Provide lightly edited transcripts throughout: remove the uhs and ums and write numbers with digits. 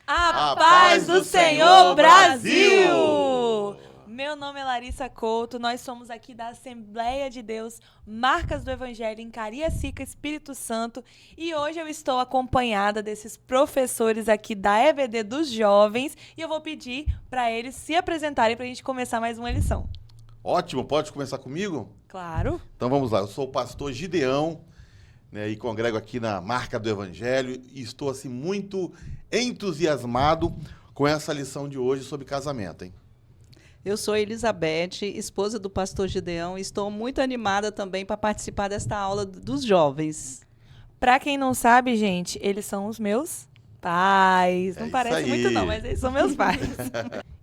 A paz do Senhor, Brasil! Meu nome é Larissa Couto, nós somos aqui da Assembleia de Deus, Marcas do Evangelho em Cariacica, Espírito Santo, e hoje eu estou acompanhada desses professores aqui da EBD dos Jovens, e eu vou pedir para eles se apresentarem para a gente começar mais uma lição. Ótimo, pode começar comigo? Claro. Então vamos lá, eu sou o pastor Gideão, né, e congrego aqui na Marca do Evangelho, e estou assim muito entusiasmado com essa lição de hoje sobre casamento, hein? Eu sou Elizabeth, esposa do pastor Gideão, e estou muito animada também para participar desta aula dos jovens. Para quem não sabe, gente, eles são os meus pais. Não isso parece aí. muito não, mas eles são meus pais.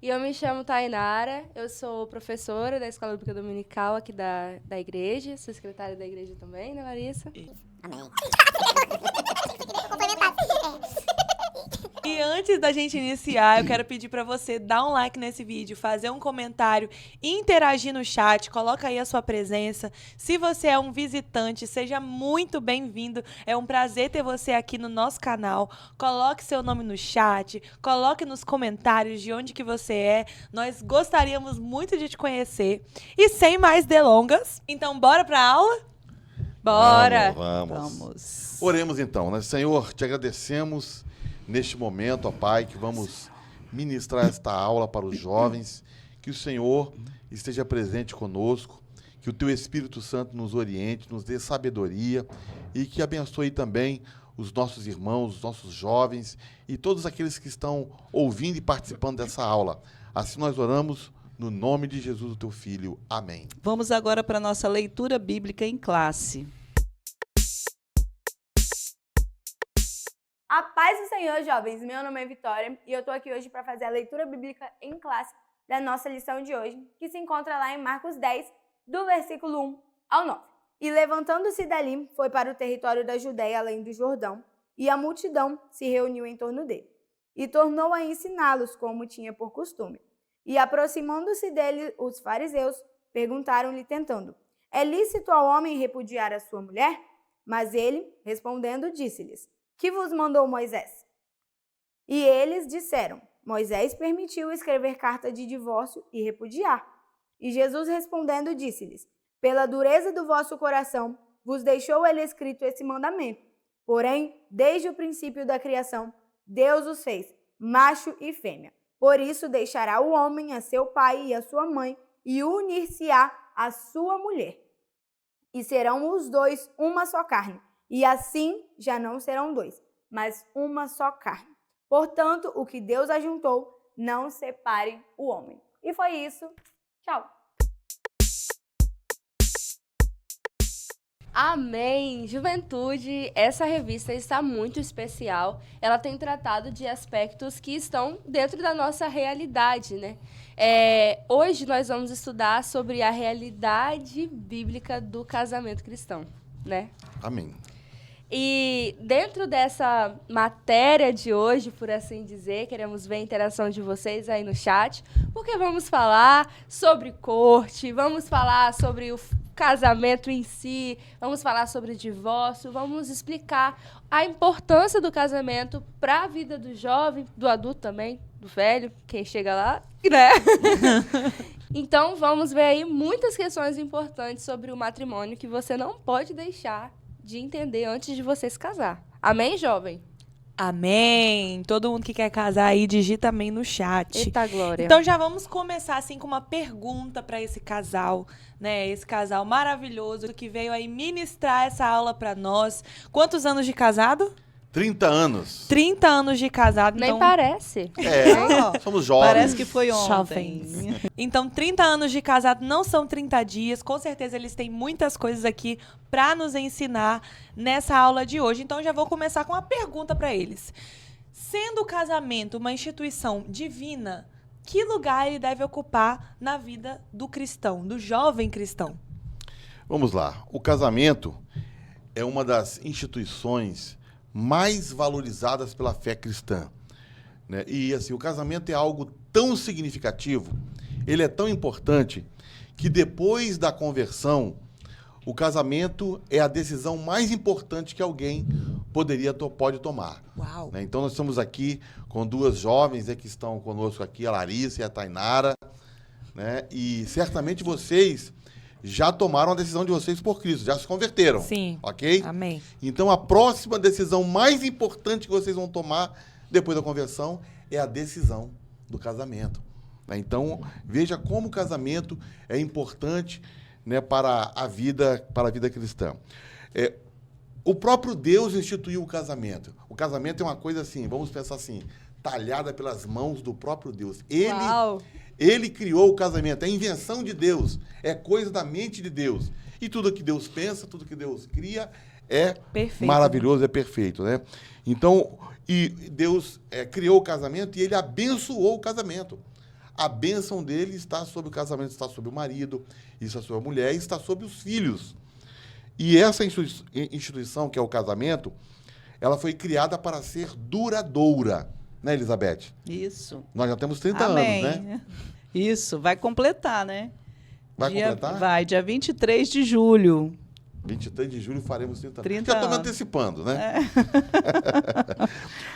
E eu me chamo Tainara, eu sou professora da Escola Bíblica Dominical aqui da igreja, sou secretária da igreja também, né, Larissa? E antes da gente iniciar, eu quero pedir para você dar um like nesse vídeo, fazer um comentário, interagir no chat, coloca aí a sua presença. Se você é um visitante, seja muito bem-vindo. É um prazer ter você aqui no nosso canal. Coloque seu nome no chat, coloque nos comentários de onde que você é. Nós gostaríamos muito de te conhecer. E sem mais delongas, então bora para a aula? Bora! Vamos. Oremos então, né? Senhor, te agradecemos neste momento, ó Pai, que vamos ministrar esta aula para os jovens, que o Senhor esteja presente conosco, que o Teu Espírito Santo nos oriente, nos dê sabedoria e que abençoe também os nossos irmãos, os nossos jovens e todos aqueles que estão ouvindo e participando dessa aula. Assim nós oramos no nome de Jesus, o Teu Filho. Amém. Vamos agora para a nossa leitura bíblica em classe. A paz do Senhor, jovens! Meu nome é Vitória e eu estou aqui hoje para fazer a leitura bíblica em classe da nossa lição de hoje, que se encontra lá em Marcos 10, do versículo 1 ao 9. E levantando-se dali, foi para o território da Judéia, além do Jordão, e a multidão se reuniu em torno dele, e tornou a ensiná-los como tinha por costume. E aproximando-se dele, os fariseus perguntaram-lhe, tentando: é lícito ao homem repudiar a sua mulher? Mas ele, respondendo, disse-lhes: que vos mandou Moisés? E eles disseram: Moisés permitiu escrever carta de divórcio e repudiar. E Jesus respondendo disse-lhes: pela dureza do vosso coração vos deixou ele escrito esse mandamento. Porém, desde o princípio da criação, Deus os fez macho e fêmea. Por isso deixará o homem a seu pai e a sua mãe e unir-se-á à sua mulher. E serão os dois uma só carne. E assim já não serão dois, mas uma só carne. Portanto, o que Deus ajuntou, não separe o homem. E foi isso. Tchau. Amém! Juventude, essa revista está muito especial. Ela tem tratado de aspectos que estão dentro da nossa realidade, né? Hoje nós vamos estudar sobre a realidade bíblica do casamento cristão, né? Amém. E dentro dessa matéria de hoje, por assim dizer, queremos ver a interação de vocês aí no chat, porque vamos falar sobre corte, vamos falar sobre o casamento em si, vamos falar sobre divórcio, vamos explicar a importância do casamento para a vida do jovem, do adulto também, do velho, quem chega lá, né? Então, vamos ver aí muitas questões importantes sobre o matrimônio que você não pode deixar de entender antes de você se casar. Amém, jovem? Amém! Todo mundo que quer casar aí, digita amém no chat. Eita glória! Então já vamos começar assim com uma pergunta para esse casal, né? Esse casal maravilhoso que veio aí ministrar essa aula para nós. Quantos anos de casado? 30 anos. 30 anos de casado. Nem então... parece. Somos jovens. Parece que foi ontem. Jovens. Então, 30 anos de casado não são 30 dias. Com certeza eles têm muitas coisas aqui para nos ensinar nessa aula de hoje. Então, já vou começar com uma pergunta para eles. Sendo o casamento uma instituição divina, que lugar ele deve ocupar na vida do cristão, do jovem cristão? Vamos lá. O casamento é uma das instituições mais valorizadas pela fé cristã, né? E assim, o casamento é algo tão significativo, ele é tão importante, que depois da conversão, o casamento é a decisão mais importante que alguém pode tomar. Uau. Né? Então, nós estamos aqui com duas jovens que estão conosco aqui, a Larissa e a Tainara, né? E certamente vocês já tomaram a decisão de vocês por Cristo, já se converteram. Sim. Ok? Amém. Então, a próxima decisão mais importante que vocês vão tomar depois da conversão é a decisão do casamento. Né? Então, veja como o casamento é importante, né, para a vida cristã. O próprio Deus instituiu o casamento. O casamento é uma coisa assim, vamos pensar assim, talhada pelas mãos do próprio Deus. Uau! Ele criou o casamento, é invenção de Deus, é coisa da mente de Deus. E tudo que Deus pensa, tudo que Deus cria é Perfeito, maravilhoso, é perfeito, né? Então, e Deus criou o casamento e ele abençoou o casamento. A bênção dele está sobre o casamento, está sobre o marido, está sobre a mulher, está sobre os filhos. E essa instituição, que é o casamento, ela foi criada para ser duradoura. Né, Elizabeth? Isso. Nós já temos 30 Amém. anos, né? Isso, vai completar, né? Vai completar? Vai, dia 23 de julho. 23 de julho faremos 30 anos. 30 Já estou me anos. antecipando, né?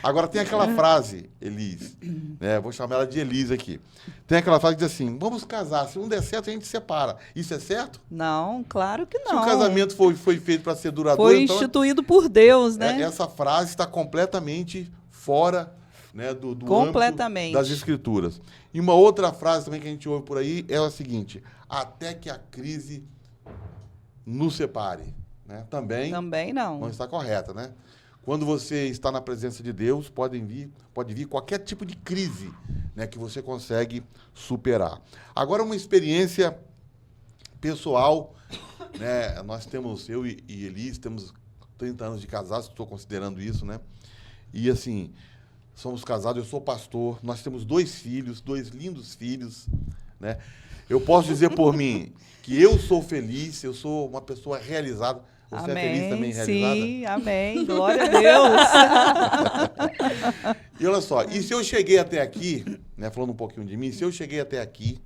Agora, tem aquela frase, Elis, né? Vou chamar ela de Elis aqui. Tem aquela frase que diz assim, vamos casar, se não der certo, a gente separa. Isso é certo? Não, claro que não. Se o casamento foi feito para ser duradouro, Foi então instituído por Deus, né? essa frase está completamente fora, né, do Completamente. âmbito das Escrituras. E uma outra frase também que a gente ouve por aí é a seguinte, até que a crise nos separe. Né? Também não. não está correta, né? Quando você está na presença de Deus, pode vir qualquer tipo de crise, né, que você consegue superar. Agora, uma experiência pessoal, né? Nós temos, eu e Elis, temos 30 anos de casados, estou considerando isso, né? E, assim, somos casados, eu sou pastor, nós temos 2 filhos, 2 lindos filhos, né? Eu posso dizer por mim que eu sou feliz, eu sou uma pessoa realizada. Você Amém, é feliz também, realizada? Sim, amém. Glória a Deus. E olha só, e se eu cheguei até aqui, né, falando um pouquinho de mim, se eu cheguei até aqui,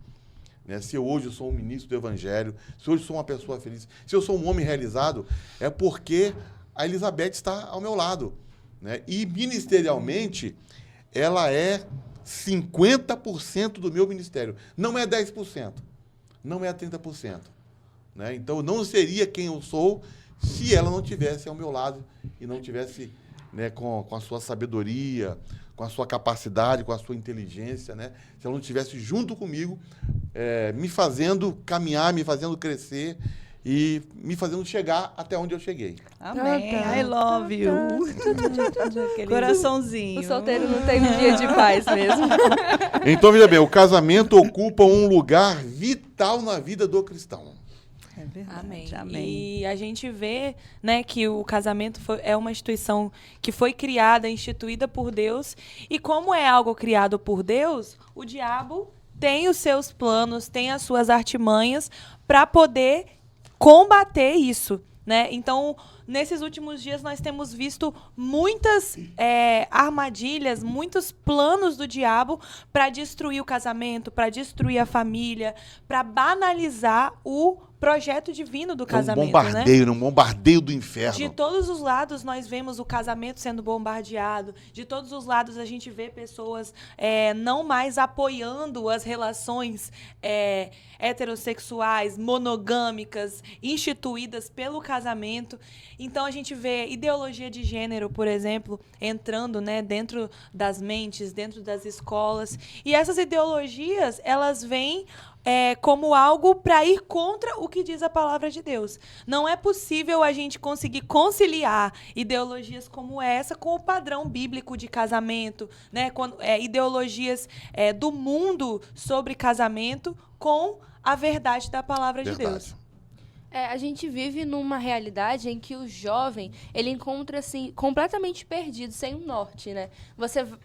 né, se hoje eu sou um ministro do Evangelho, se hoje eu sou uma pessoa feliz, se eu sou um homem realizado, é porque a Elizabeth está ao meu lado. Né? E ministerialmente, ela é 50% do meu ministério. Não é 10%, não é 30%. Né? Então, eu não seria quem eu sou se ela não estivesse ao meu lado e não tivesse, né, com a sua sabedoria, com a sua capacidade, com a sua inteligência, né? Se ela não estivesse junto comigo, me fazendo caminhar, me fazendo crescer e me fazendo chegar até onde eu cheguei. Amém. I love you. Coraçãozinho. O solteiro não tem um dia de paz mesmo. Então, veja bem, o casamento ocupa um lugar vital na vida do cristão. É verdade. Amém. Amém. E a gente vê, né, que o casamento é uma instituição que foi criada, instituída por Deus. E como é algo criado por Deus, o diabo tem os seus planos, tem as suas artimanhas para poder combater isso, né? Então, nesses últimos dias, nós temos visto muitas armadilhas, muitos planos do diabo para destruir o casamento, para destruir a família, para banalizar o projeto divino do casamento, né? Um bombardeio do inferno. De todos os lados, nós vemos o casamento sendo bombardeado. De todos os lados, a gente vê pessoas não mais apoiando as relações heterossexuais, monogâmicas, instituídas pelo casamento. Então, a gente vê ideologia de gênero, por exemplo, entrando, né, dentro das mentes, dentro das escolas. E essas ideologias, elas vêm como algo para ir contra o que diz a palavra de Deus. Não é possível a gente conseguir conciliar ideologias como essa com o padrão bíblico de casamento, né? Ideologias do mundo sobre casamento com a verdade da palavra de Deus. A gente vive numa realidade em que o jovem, ele encontra-se completamente perdido, sem um norte, né?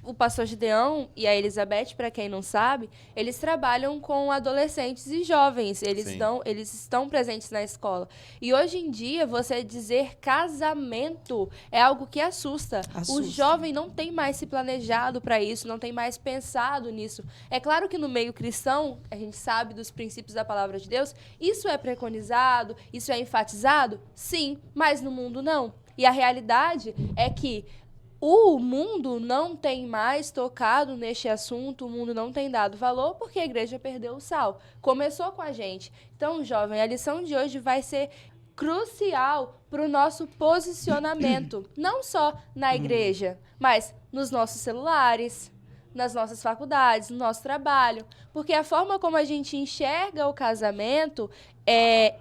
O pastor Gideão e a Elizabeth, para quem não sabe, eles trabalham com adolescentes e jovens, eles estão presentes na escola. E hoje em dia, você dizer casamento é algo que assusta. O jovem não tem mais se planejado para isso, não tem mais pensado nisso. É claro que no meio cristão, a gente sabe dos princípios da palavra de Deus, isso é preconizado, isso é enfatizado? Sim, mas no mundo não. E a realidade é que o mundo não tem mais tocado neste assunto, o mundo não tem dado valor porque a igreja perdeu o sal. Começou com a gente. Então, jovem, a lição de hoje vai ser crucial para o nosso posicionamento, não só na igreja, mas nos nossos celulares, nas nossas faculdades, no nosso trabalho. Porque a forma como a gente enxerga o casamento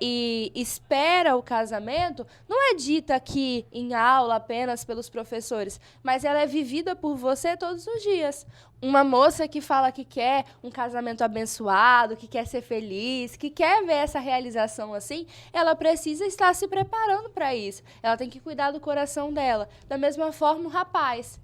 e espera o casamento não é dita aqui em aula apenas pelos professores, mas ela é vivida por você todos os dias. Uma moça que fala que quer um casamento abençoado, que quer ser feliz, que quer ver essa realização assim, ela precisa estar se preparando para isso. Ela tem que cuidar do coração dela. Da mesma forma, o rapaz.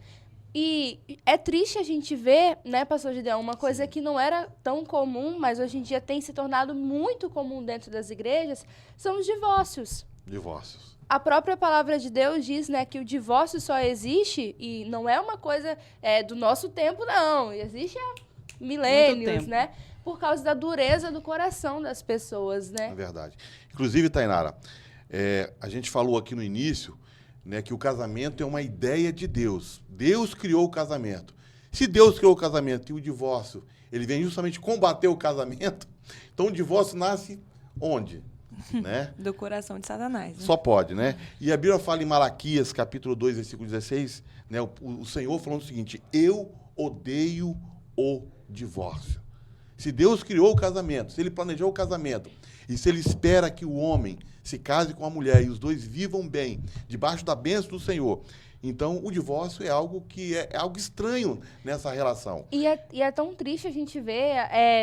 E é triste a gente ver, né, pastor Gideão, uma coisa que não era tão comum, mas hoje em dia tem se tornado muito comum dentro das igrejas, são os divórcios. Divórcios. A própria palavra de Deus diz, né, que o divórcio só existe, e não é uma coisa do nosso tempo, não. Existe há milênios, né? Por causa da dureza do coração das pessoas, né? É verdade. Inclusive, Tainara, a gente falou aqui no início, né, que o casamento é uma ideia de Deus. Deus criou o casamento. Se Deus criou o casamento e o divórcio, ele vem justamente combater o casamento, então o divórcio nasce onde? Né? Do coração de Satanás. Né? Só pode, né? E a Bíblia fala em Malaquias, capítulo 2, versículo 16, né, o Senhor falando o seguinte: eu odeio o divórcio. Se Deus criou o casamento, se ele planejou o casamento, e se ele espera que o homem se case com a mulher e os dois vivam bem, debaixo da bênção do Senhor, então o divórcio é algo que é algo estranho nessa relação. E é tão triste a gente ver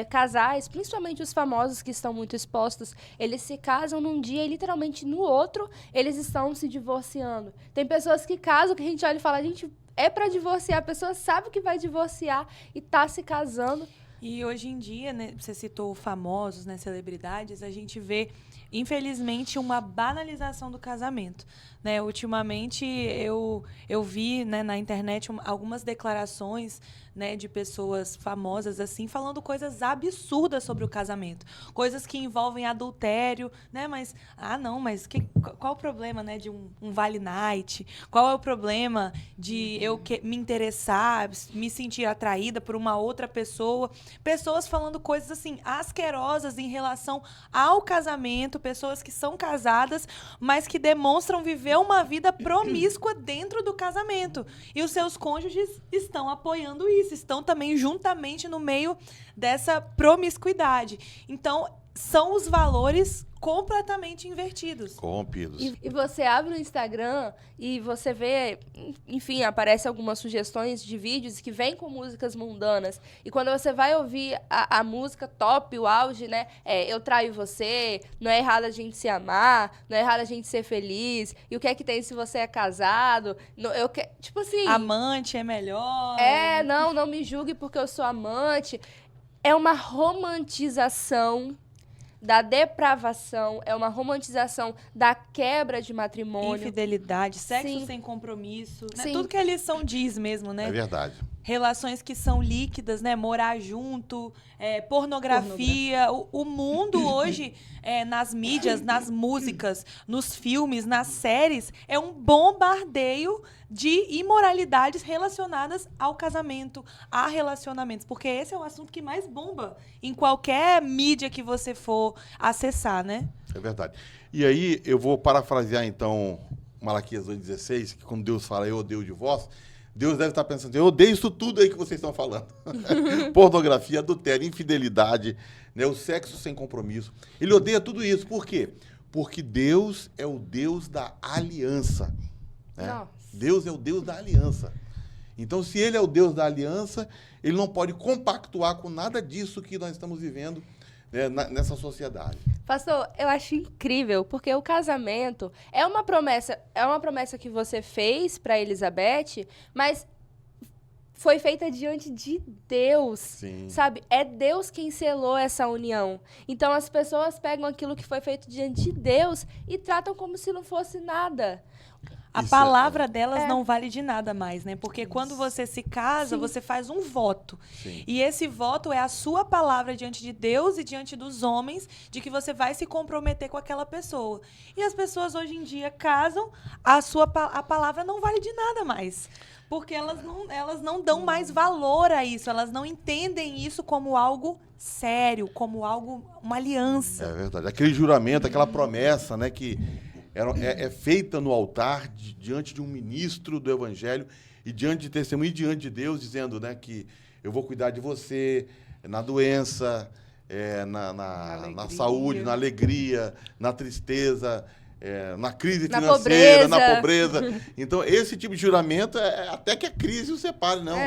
casais, principalmente os famosos que estão muito expostos, eles se casam num dia e literalmente no outro eles estão se divorciando. Tem pessoas que casam que a gente olha e fala, gente, é para divorciar, a pessoa sabe que vai divorciar e tá se casando. E hoje em dia, né, você citou famosos, né, celebridades, a gente vê, infelizmente, uma banalização do casamento. Né? Ultimamente, eu vi, né, na internet algumas declarações, né, de pessoas famosas assim, falando coisas absurdas sobre o casamento. Coisas que envolvem adultério, né? Mas, qual o problema, né, de um Vale Night? Qual é o problema de eu me interessar, me sentir atraída por uma outra pessoa? Pessoas falando coisas assim, asquerosas em relação ao casamento, pessoas que são casadas, mas que demonstram viver uma vida promíscua dentro do casamento. E os seus cônjuges estão apoiando isso, estão também juntamente no meio dessa promiscuidade. Então, são os valores completamente invertidos. Corrompidos. E você abre o Instagram e você vê, enfim, aparecem algumas sugestões de vídeos que vêm com músicas mundanas. E quando você vai ouvir a música top, o auge, né? Eu traio você, não é errado a gente se amar, não é errado a gente ser feliz. E o que é que tem se você é casado? Tipo assim... Amante é melhor. Não me julgue porque eu sou amante. É uma romantização da depravação, é uma romantização da quebra de matrimônio. Infidelidade, sexo Sim. sem compromisso. Né? Sim. Tudo que a lição diz mesmo, né? É verdade. Relações que são líquidas, né? Morar junto, pornografia. O mundo hoje, nas mídias, nas músicas, nos filmes, nas séries, é um bombardeio de imoralidades relacionadas ao casamento, a relacionamentos. Porque esse é o assunto que mais bomba em qualquer mídia que você for acessar, né? É verdade. E aí, eu vou parafrasear, então, Malaquias 2,16, que quando Deus fala, eu odeio o divórcio, Deus deve estar pensando, eu odeio isso tudo aí que vocês estão falando. Pornografia, adultério, infidelidade, né, o sexo sem compromisso. Ele odeia tudo isso. Por quê? Porque Deus é o Deus da aliança. Né? Nossa. Deus é o Deus da aliança. Então, se ele é o Deus da aliança, ele não pode compactuar com nada disso que nós estamos vivendo, né, nessa sociedade. Pastor, eu acho incrível, porque o casamento é uma promessa que você fez para Elizabeth, mas foi feita diante de Deus, Sim. sabe? É Deus quem selou essa união. Então as pessoas pegam aquilo que foi feito diante de Deus e tratam como se não fosse nada. A Isso palavra delas não vale de nada mais, né? Porque quando você se casa, você faz um voto. Sim. E esse voto é a sua palavra diante de Deus e diante dos homens de que você vai se comprometer com aquela pessoa. E as pessoas hoje em dia casam, a palavra não vale de nada mais. Porque elas não dão mais valor a isso, elas não entendem isso como algo sério, como algo, uma aliança. É verdade. Aquele juramento, aquela promessa, né, que é feita no altar diante de um ministro do Evangelho e diante de testemunho e diante de Deus, dizendo, né, que eu vou cuidar de você na doença, na saúde, na alegria, na tristeza, na crise financeira, na pobreza. Então, esse tipo de juramento até que a crise o separe, não.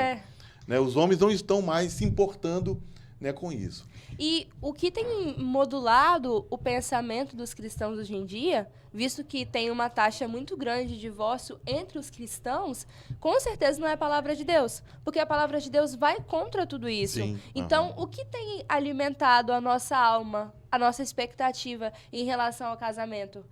Né, os homens não estão mais se importando, né, com isso. E o que tem modulado o pensamento dos cristãos hoje em dia, visto que tem uma taxa muito grande de divórcio entre os cristãos, com certeza não é a palavra de Deus, porque a palavra de Deus vai contra tudo isso. Sim. Então, o que tem alimentado a nossa alma, a nossa expectativa em relação ao casamento?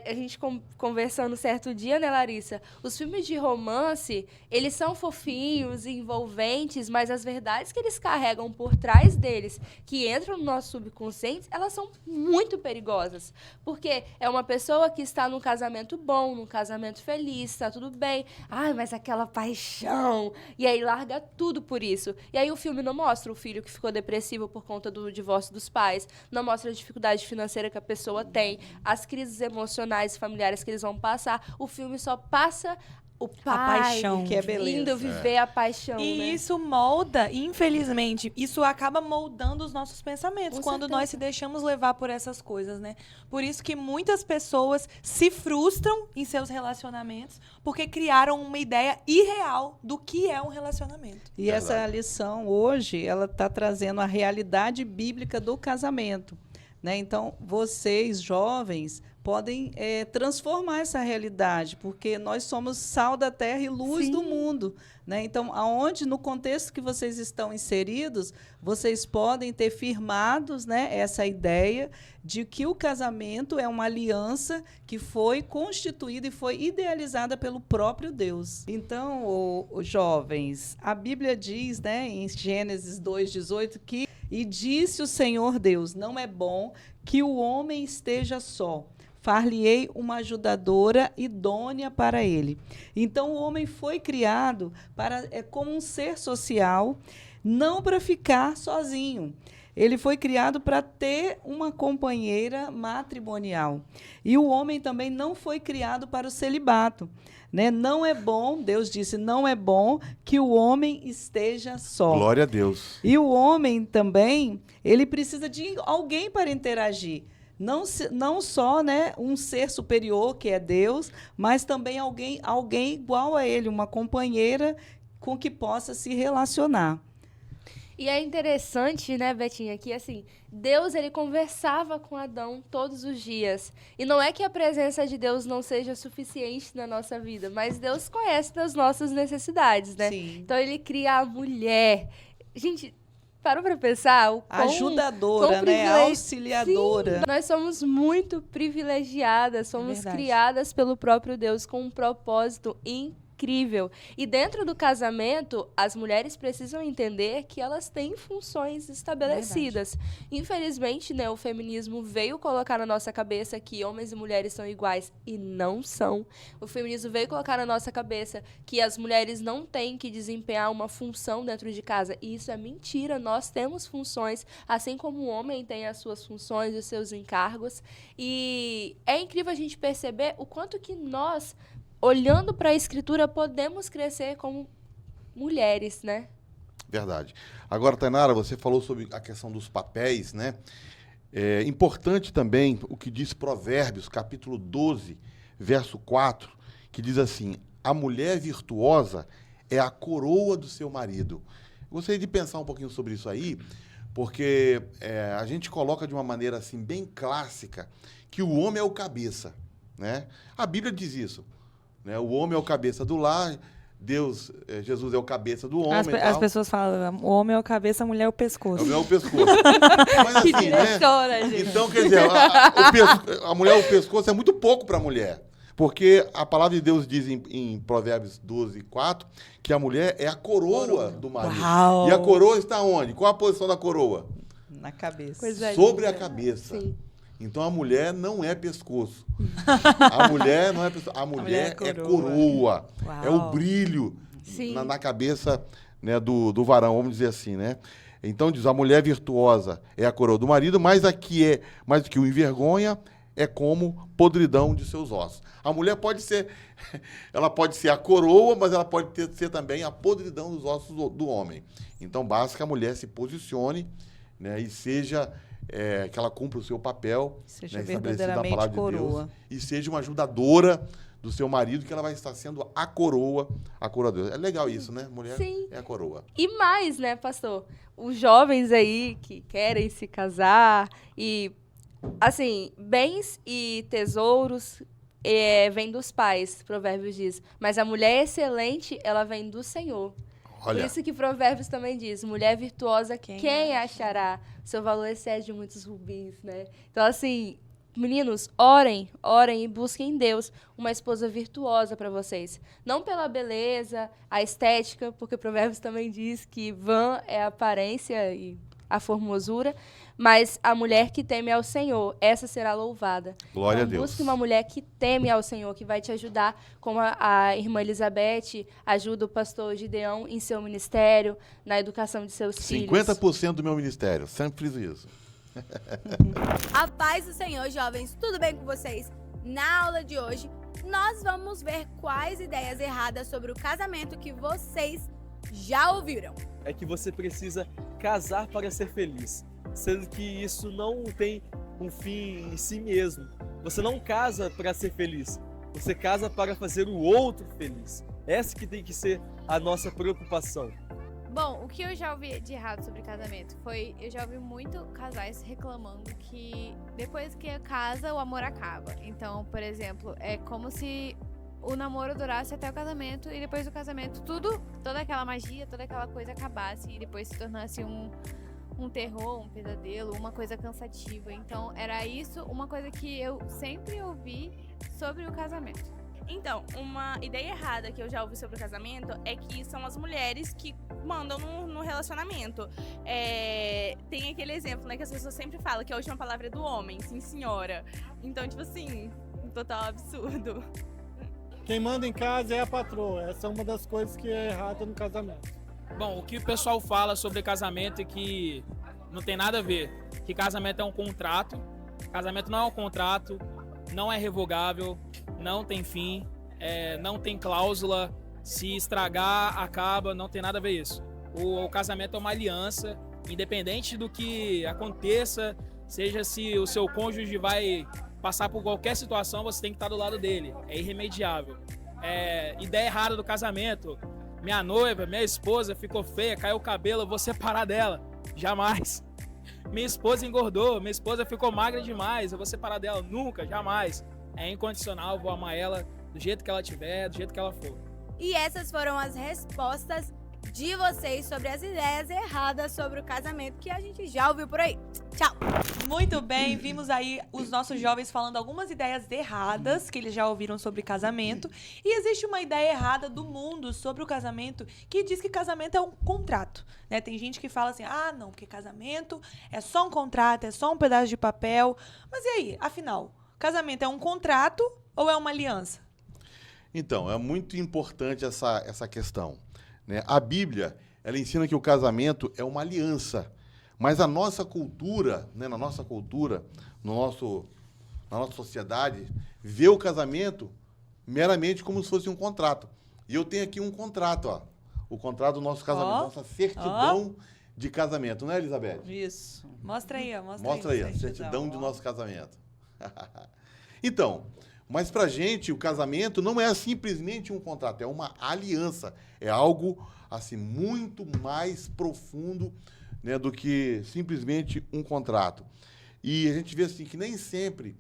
A gente conversando certo dia, né, Larissa? Os filmes de romance, eles são fofinhos, envolventes, mas as verdades que eles carregam por trás deles, que entram no nosso subconsciente, elas são muito perigosas. Porque é uma pessoa que está num casamento bom, num casamento feliz, está tudo bem. Ai, mas aquela paixão. E aí larga tudo por isso. E aí o filme não mostra o filho que ficou depressivo por conta do divórcio dos pais, não mostra a dificuldade financeira que a pessoa tem, as crises emocionais, familiares que eles vão passar. O filme só passa o pai, a paixão, que é beleza. Indo viver a paixão, E né? isso molda, infelizmente, isso acaba moldando os nossos pensamentos Com quando certeza. nós se deixamos levar por essas coisas, né? Por isso que muitas pessoas se frustram em seus relacionamentos porque criaram uma ideia irreal do que é um relacionamento. E essa lição hoje, ela está trazendo a realidade bíblica do casamento, né? Então, vocês, jovens, podem transformar essa realidade, porque nós somos sal da terra e luz do mundo, né? Então, aonde, no contexto que vocês estão inseridos, vocês podem ter firmados, né, essa ideia de que o casamento é uma aliança que foi constituída e foi idealizada pelo próprio Deus. Então, os jovens, a Bíblia diz, né, em Gênesis 2:18, que e disse o Senhor Deus, não é bom que o homem esteja só. Far-lhe-ei uma ajudadora idônea para ele. Então, o homem foi criado como um ser social, não para ficar sozinho. Ele foi criado para ter uma companheira matrimonial. E o homem também não foi criado para o celibato, né? Não é bom, Deus disse, não é bom que o homem esteja só. Glória a Deus. E o homem também, ele precisa de alguém para interagir. Não só, né, um ser superior, que é Deus, mas também alguém igual a ele, uma companheira com que possa se relacionar. E é interessante, né, Betinha, que assim, Deus, ele conversava com Adão todos os dias. E não é que a presença de Deus não seja suficiente na nossa vida, mas Deus conhece das nossas necessidades, né? Sim. Então, ele cria a mulher. Gente, parou para pensar? Ajudadora, né? Auxiliadora. Sim, nós somos muito privilegiadas, somos Verdade. criadas pelo próprio Deus com um propósito incrível. E dentro do casamento, as mulheres precisam entender que elas têm funções estabelecidas. Infelizmente, né, o feminismo veio colocar na nossa cabeça que homens e mulheres são iguais e não são. O feminismo veio colocar na nossa cabeça que as mulheres não têm que desempenhar uma função dentro de casa. E isso é mentira. Nós temos funções, assim como o homem tem as suas funções, os seus encargos. E é incrível a gente perceber o quanto que nós, olhando para a Escritura, podemos crescer como mulheres, né? Verdade. Agora, Tainara, você falou sobre a questão dos papéis, né? É importante também o que diz Provérbios, capítulo 12, verso 4, que diz assim, a mulher virtuosa é a coroa do seu marido. Gostaria de pensar um pouquinho sobre isso aí, porque a gente coloca de uma maneira assim bem clássica que o homem é o cabeça, né? A Bíblia diz isso. Né? O homem é o cabeça do lar, Jesus é o cabeça do homem. As pessoas falam, o homem é o cabeça, a mulher é o pescoço. O homem é o pescoço. Mas assim, diretora, né? gente. Então, quer dizer, a mulher, o pescoço é muito pouco para a mulher. Porque a palavra de Deus diz em Provérbios 12:4 que a mulher é a coroa do marido. Uau! E a coroa está onde? Qual a posição da coroa? Na cabeça. Coisa Sobre a linda. cabeça. Sim. Então a mulher não é pescoço. A mulher não é pescoço. A mulher é coroa. Uau. É o brilho Sim. na cabeça, né, do varão, vamos dizer assim, né? Então diz, a mulher virtuosa é a coroa do marido, mas o que o envergonha é como podridão de seus ossos. A mulher pode ser, ela pode ser a coroa, mas ela pode ser também a podridão dos ossos do homem. Então basta que a mulher se posicione, né, e seja, que ela cumpra o seu papel, Seja né, estabelecido na verdadeiramente palavra de coroa. Deus, e seja uma ajudadora do seu marido, que ela vai estar sendo a coroa dele. É legal isso, né? Mulher Sim. é a coroa. E mais, né, pastor? Os jovens aí que querem se casar e, assim, bens e tesouros vêm dos pais, Provérbios diz. Mas a mulher excelente, ela vem do Senhor. Olha, Por isso que Provérbios também diz, mulher virtuosa, quem achará? Seu valor excede muitos rubins, né? Então, assim, meninos, orem e busquem em Deus uma esposa virtuosa para vocês. Não pela beleza, a estética, porque Provérbios também diz que vã é a aparência e a formosura, mas a mulher que teme ao Senhor, essa será louvada. glória Então, a Deus. busque uma mulher que teme ao Senhor, que vai te ajudar, como a irmã Elizabeth ajuda o pastor Gideão em seu ministério, na educação de seus filhos. 50% do meu ministério, sempre fiz isso. A paz do Senhor, jovens, tudo bem com vocês? Na aula de hoje, nós vamos ver quais ideias erradas sobre o casamento que vocês já ouviram. É que você precisa casar para ser feliz, sendo que isso não tem um fim em si mesmo. Você não casa para ser feliz, você casa para fazer o outro feliz. Essa que tem que ser a nossa preocupação. Bom, o que eu já ouvi de errado sobre casamento eu já ouvi muito casais reclamando que depois que casa o amor acaba. Então, por exemplo, é como se o namoro durasse até o casamento e depois do casamento toda aquela magia, toda aquela coisa acabasse e depois se tornasse um terror, um pesadelo, uma coisa cansativa. Então, era isso uma coisa que eu sempre ouvi sobre o casamento. Então, uma ideia errada que eu já ouvi sobre o casamento é que são as mulheres que mandam no relacionamento. Tem aquele exemplo, né, que as pessoas sempre falam que a última palavra é do homem, sim senhora. Então, tipo assim, um total absurdo. Quem manda em casa é a patroa. Essa é uma das coisas que é errada no casamento. Bom, o que o pessoal fala sobre casamento é que não tem nada a ver. Que casamento é um contrato. Casamento não é um contrato, não é revogável, não tem fim, não tem cláusula. Se estragar, acaba, não tem nada a ver isso. O casamento é uma aliança, independente do que aconteça, seja se o seu cônjuge vai passar por qualquer situação, você tem que estar do lado dele. É irremediável. Ideia errada do casamento. Minha noiva, minha esposa ficou feia, caiu o cabelo, eu vou separar dela. Jamais. Minha esposa engordou, minha esposa ficou magra demais, eu vou separar dela. Nunca, jamais. É incondicional, vou amar ela do jeito que ela tiver, do jeito que ela for. E essas foram as respostas de vocês sobre as ideias erradas sobre o casamento que a gente já ouviu por aí. Tchau! Muito bem, vimos aí os nossos jovens falando algumas ideias erradas que eles já ouviram sobre casamento. E existe uma ideia errada do mundo sobre o casamento que diz que casamento é um contrato, né? Tem gente que fala assim, não, porque casamento é só um contrato, é só um pedaço de papel. Mas e aí, afinal, casamento é um contrato ou é uma aliança? Então, é muito importante essa questão, né? A Bíblia, ela ensina que o casamento é uma aliança, mas a nossa cultura, né, na nossa sociedade, vê o casamento meramente como se fosse um contrato. E eu tenho aqui um contrato, ó, o contrato do nosso casamento, nossa certidão de casamento, não é, Elizabeth? Isso. Mostra aí, ó. Mostra aí, a certidão do nosso casamento. Então, mas pra gente o casamento não é simplesmente um contrato, é uma aliança, é algo assim muito mais profundo, né, do que simplesmente um contrato. E a gente vê assim que nem sempre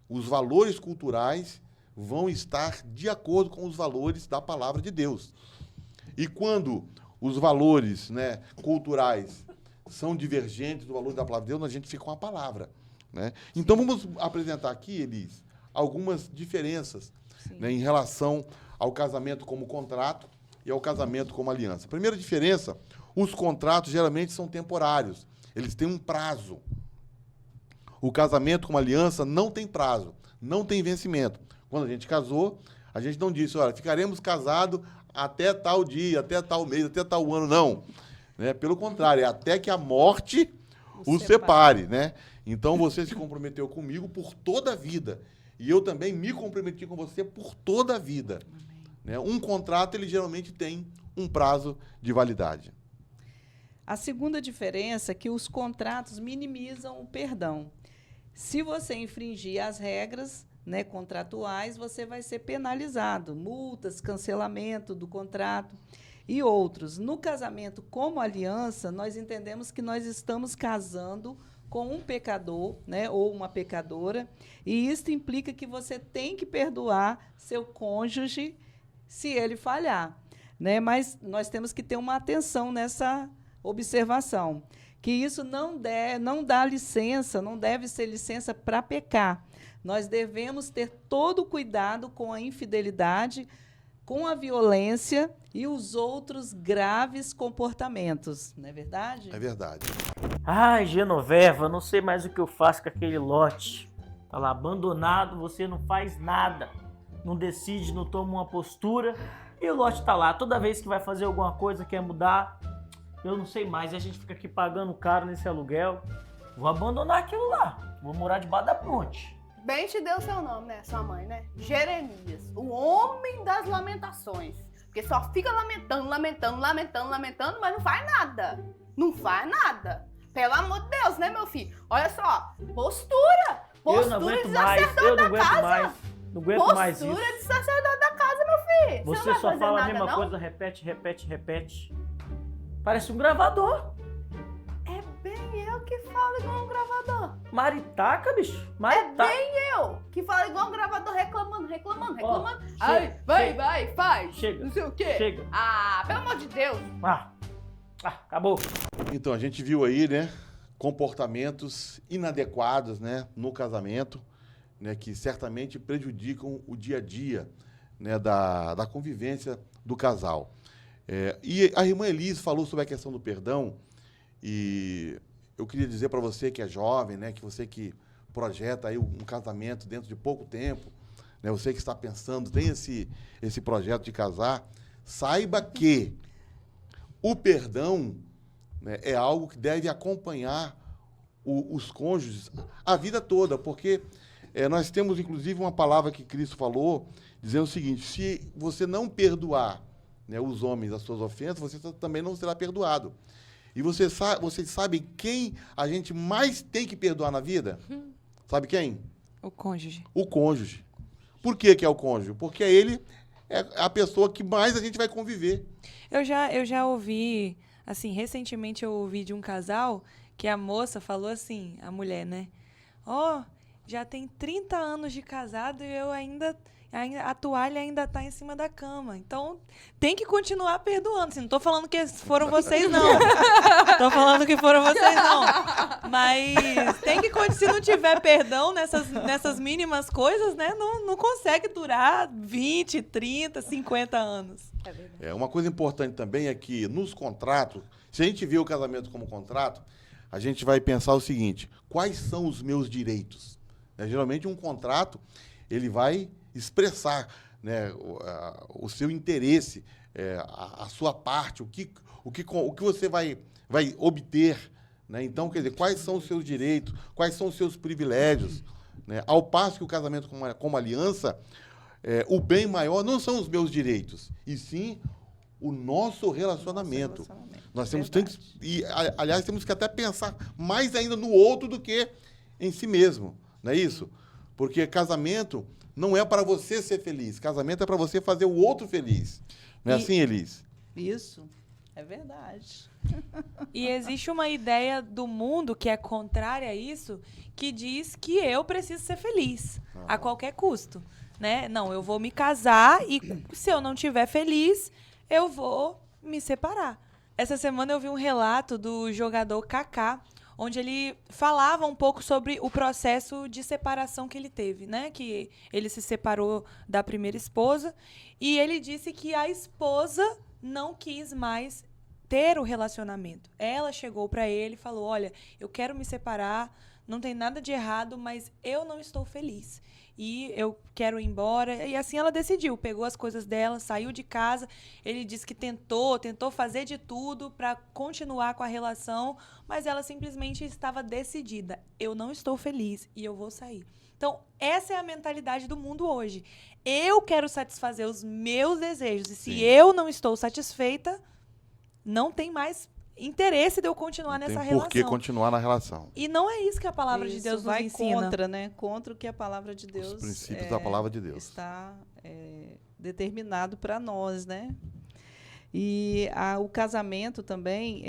os valores culturais vão estar de acordo com os valores da palavra de Deus. E quando os valores, né, culturais são divergentes do valor da palavra de Deus, a gente fica com a palavra, né? Então vamos apresentar aqui, Elis, algumas diferenças, né, em relação ao casamento como contrato e ao casamento como aliança. A primeira diferença, os contratos geralmente são temporários, eles têm um prazo. O casamento como aliança não tem prazo, não tem vencimento. Quando a gente casou, a gente não disse, olha, ficaremos casados até tal dia, até tal mês, até tal ano, não. Né? Pelo contrário, é até que a morte os separe, né? Então, você se comprometeu comigo por toda a vida. E eu também me comprometi com você por toda a vida. Né? Um contrato, ele geralmente tem um prazo de validade. A segunda diferença é que os contratos minimizam o perdão. Se você infringir as regras, né, contratuais, você vai ser penalizado. Multas, cancelamento do contrato e outros. No casamento como aliança, nós entendemos que nós estamos casando com um pecador, né, ou uma pecadora, e isso implica que você tem que perdoar seu cônjuge se ele falhar. Né? Mas nós temos que ter uma atenção nessa observação, que isso não dá licença, não deve ser licença para pecar. Nós devemos ter todo o cuidado com a infidelidade, com a violência e os outros graves comportamentos. Não é verdade? É verdade. Ai, Genoveva, não sei mais o que eu faço com aquele lote. Tá lá abandonado, você não faz nada. Não decide, não toma uma postura. E o lote tá lá. Toda vez que vai fazer alguma coisa, quer mudar, eu não sei mais. E a gente fica aqui pagando caro nesse aluguel. Vou abandonar aquilo lá. Vou morar debaixo da ponte. Bem te deu seu nome, né? Sua mãe, né? Jeremias, o homem das lamentações. Porque só fica lamentando, mas não faz nada. Não faz nada. Pelo amor de Deus, né, meu filho? Olha só, postura. Eu não aguento mais, eu não aguento mais. Não aguento mais isso. Postura de sacerdote da casa, meu filho. Você não vai só fazer fala a nada, mesma não? coisa, repete. Parece um gravador. É bem eu que falo igual um gravador. Maritaca, bicho. É Maritaca. bem eu que falo igual um gravador reclamando. Ó, Ai, chega. vai, faz. Chega. Não sei o quê. Chega. Ah, pelo amor de Deus. Acabou. Então, a gente viu aí, né, comportamentos inadequados, né, no casamento, né, que certamente prejudicam o dia a dia, né, da convivência do casal. E a irmã Elis falou sobre a questão do perdão, e eu queria dizer para você que é jovem, né, que você que projeta aí um casamento dentro de pouco tempo, né, você que está pensando, tem esse projeto de casar, saiba que o perdão, né, é algo que deve acompanhar os cônjuges a vida toda, porque nós temos, inclusive, uma palavra que Cristo falou, dizendo o seguinte: se você não perdoar, né, os homens as suas ofensas, você também não será perdoado. E vocês sabem quem a gente mais tem que perdoar na vida? Sabe quem? O cônjuge. O cônjuge. Por que é o cônjuge? Porque ele é a pessoa que mais a gente vai conviver. Eu já ouvi, assim, recentemente eu ouvi de um casal que a moça falou assim, a mulher, né? Já tem 30 anos de casado e eu ainda a toalha ainda tá em cima da cama. Então, tem que continuar perdoando. Assim, não tô falando que foram vocês, não. Tô falando que foram vocês, não. Mas tem que, se não tiver perdão nessas mínimas coisas, né? Não consegue durar 20, 30, 50 anos. É verdade. Uma coisa importante também é que nos contratos, se a gente vê o casamento como contrato, a gente vai pensar o seguinte: quais são os meus direitos? Geralmente um contrato, ele vai expressar, né, o seu interesse, a sua parte, o que você vai obter. Né? Então, quer dizer, quais são os seus direitos, quais são os seus privilégios. Né? Ao passo que o casamento como aliança, o bem maior não são os meus direitos, e sim o nosso relacionamento. Nós temos aliás, temos que até pensar mais ainda no outro do que em si mesmo. Não é isso? Porque casamento não é para você ser feliz. Casamento é para você fazer o outro feliz. Não é assim, Elis? Isso, é verdade. E existe uma ideia do mundo que é contrária a isso, que diz que eu preciso ser feliz, a qualquer custo. Né? Não, eu vou me casar e se eu não estiver feliz, eu vou me separar. Essa semana eu vi um relato do jogador Kaká. onde ele falava um pouco sobre o processo de separação que ele teve, né? Que ele se separou da primeira esposa e ele disse que a esposa não quis mais ter o relacionamento. Ela chegou para ele e falou: olha, eu quero me separar, não tem nada de errado, mas eu não estou feliz. E eu quero ir embora. E assim ela decidiu, pegou as coisas dela, saiu de casa. Ele disse que tentou fazer de tudo para continuar com a relação, mas ela simplesmente estava decidida. Eu não estou feliz e eu vou sair. Então, essa é a mentalidade do mundo hoje. Eu quero satisfazer os meus desejos. E se eu não estou satisfeita, não tem mais interesse de eu continuar nessa relação. Por que continuar na relação? E não é isso que a palavra de Deus nos ensina. Contra, né? Contra o que a palavra de Deus... Os princípios da palavra de Deus. Está determinado para nós, né? E o casamento também,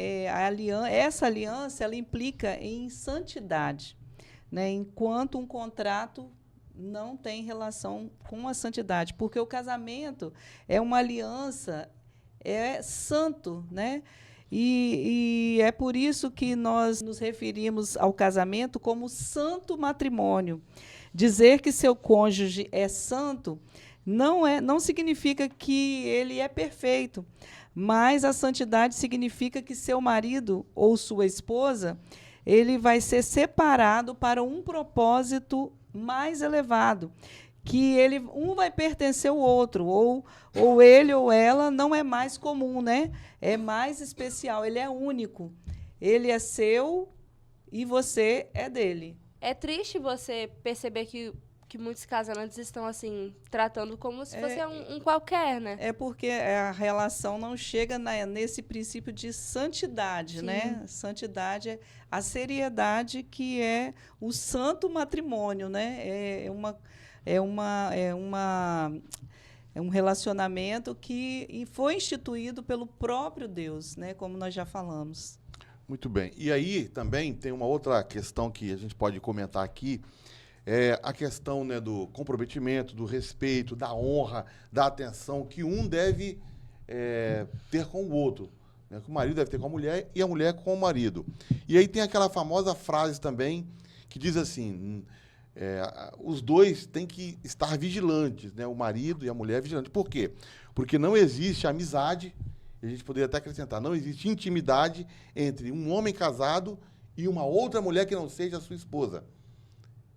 essa aliança, ela implica em santidade, né? Enquanto um contrato não tem relação com a santidade. Porque o casamento é uma aliança, é santo, né? E é por isso que nós nos referimos ao casamento como santo matrimônio. Dizer que seu cônjuge é santo não significa que ele é perfeito, mas a santidade significa que seu marido ou sua esposa, ele vai ser separado para um propósito mais elevado, que um vai pertencer ao outro, ou ele ou ela não é mais comum, né? É mais especial, ele é único. Ele é seu e você é dele. É triste você perceber que muitos casamentos estão assim tratando como se fosse um qualquer, né? É porque a relação não chega nesse princípio de santidade, Sim. né? Santidade é a seriedade que é o santo matrimônio, né? É um relacionamento que foi instituído pelo próprio Deus, né? Como nós já falamos. Muito bem. E aí também tem uma outra questão que a gente pode comentar aqui, é a questão, né, do comprometimento, do respeito, da honra, da atenção que um deve ter com o outro, né? Que o marido deve ter com a mulher e a mulher com o marido. E aí tem aquela famosa frase também que diz assim... os dois têm que estar vigilantes, né? O marido e a mulher vigilantes. Por quê? Porque não existe amizade, a gente poderia até acrescentar, não existe intimidade entre um homem casado e uma outra mulher que não seja a sua esposa.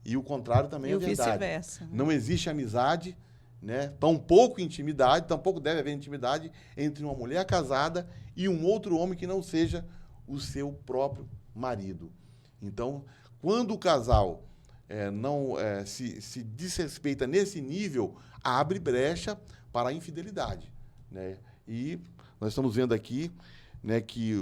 E o contrário também é verdade. Vice-versa. Não existe amizade, né? Tampouco intimidade, tampouco deve haver intimidade entre uma mulher casada e um outro homem que não seja o seu próprio marido. Então, quando o casal se desrespeita nesse nível, abre brecha para a infidelidade, né? E nós estamos vendo aqui, né, que